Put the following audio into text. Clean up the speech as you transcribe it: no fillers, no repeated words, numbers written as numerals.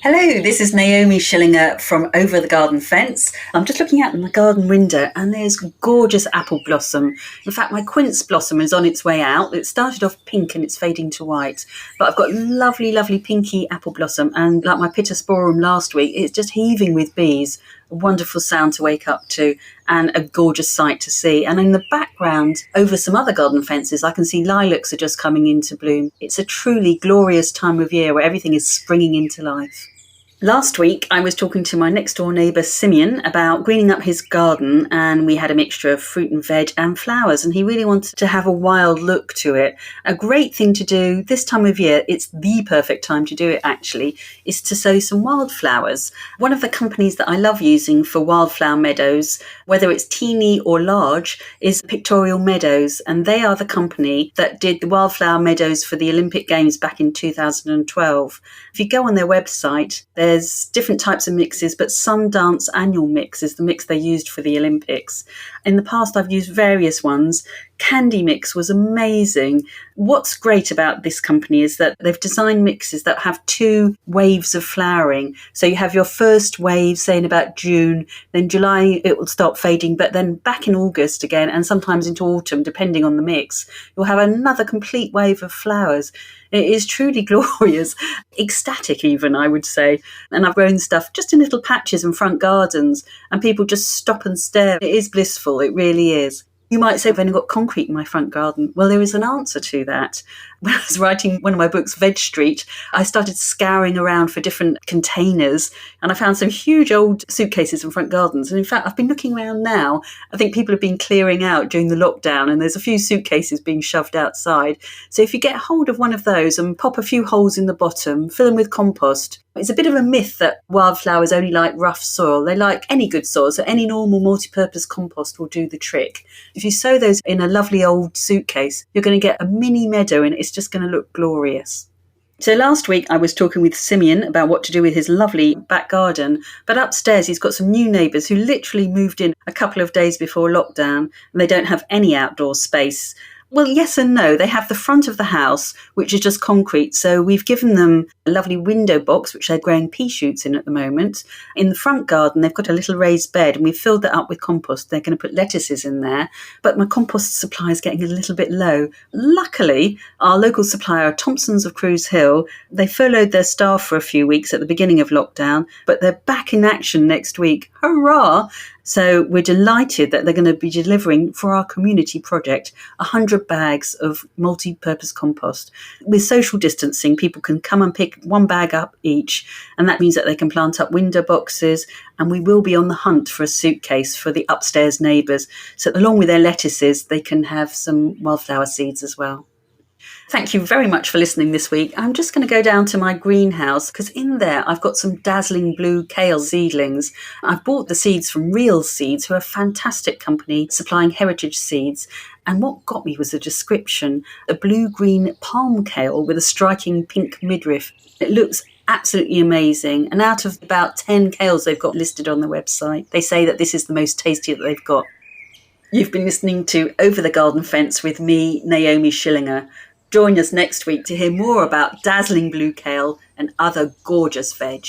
Hello, this is NAOMI Schillinger from Over the Garden Fence. I'm just looking out in the garden window and there's gorgeous apple blossom. In fact, my quince blossom is on its way out. It started off pink and it's fading to white. But I've got lovely, lovely pinky apple blossom, and like my pittosporum last week, it's just heaving with bees. A wonderful sound to wake up to and a gorgeous sight to see. And in the background, over some other garden fences, I can see lilacs are just coming into bloom. It's a truly glorious time of year where everything is springing into life. Last week, I was talking to my next door neighbour, Simeon, about greening up his garden, and we had a mixture of fruit and veg and flowers, and he really wanted to have a wild look to it. A great thing to do this time of year, it's the perfect time to do it actually, is to sow some wildflowers. One of the companies that I love using for wildflower meadows, whether it's teeny or large, is Pictorial Meadows, and they are the company that did the wildflower meadows for the Olympic Games back in 2012. If you go on their website, there's different types of mixes, but Sundance Annual Mix is the mix they used for the Olympics. In the past, I've used various ones. Candy Mix was amazing. What's great about this company is that they've designed mixes that have 2 waves of flowering. So you have your first wave, say in about June, then July it will start fading, but then back in August again, and sometimes into autumn, depending on the mix. You'll have another complete wave of flowers. It is truly glorious, ecstatic even, I would say. And I've grown stuff just in little patches in front gardens, and people just stop and stare. It is blissful, it really is. You might say, I've only got concrete in my front garden. Well, there is an answer to that. When I was writing one of my books, Veg Street, I started scouring around for different containers, and I found some huge old suitcases in front gardens. And in fact, I've been looking around now. I think people have been clearing out during the lockdown, and there's a few suitcases being shoved outside. So if you get hold of one of those and pop a few holes in the bottom, fill them with compost. It's a bit of a myth that wildflowers only like rough soil. They like any good soil, so any normal multi-purpose compost will do the trick. If you sow those in a lovely old suitcase, you're going to get a mini meadow, and it's just going to look glorious. So last week I was talking with Simeon about what to do with his lovely back garden, but upstairs he's got some new neighbours who literally moved in a couple of days before lockdown, and they don't have any outdoor space. Well, yes and no. They have the front of the house, which is just concrete. So we've given them a lovely window box, which they're growing pea shoots in at the moment. In the front garden, they've got a little raised bed, and we've filled that up with compost. They're going to put lettuces in there. But my compost supply is getting a little bit low. Luckily, our local supplier, Thompson's of Cruise Hill, they furloughed their staff for a few weeks at the beginning of lockdown, but they're back in action next week. Hurrah! So we're delighted that they're going to be delivering for our community project 100 bags of multi-purpose compost. With social distancing, people can come and pick 1 bag up each, and that means that they can plant up window boxes, and we will be on the hunt for a suitcase for the upstairs neighbours. So along with their lettuces, they can have some wildflower seeds as well. Thank you very much for listening this week. I'm just going to go down to my greenhouse because in there I've got some dazzling blue kale seedlings. I've bought the seeds from Real Seeds, who are a fantastic company supplying heritage seeds. And what got me was the description, a blue-green palm kale with a striking pink midriff. It looks absolutely amazing. And out of about 10 kales they've got listed on their website, they say that this is the most tasty that they've got. You've been listening to Over the Garden Fence with me, NAOMI Schillinger. Join us next week to hear more about dazzling blue kale and other gorgeous veg.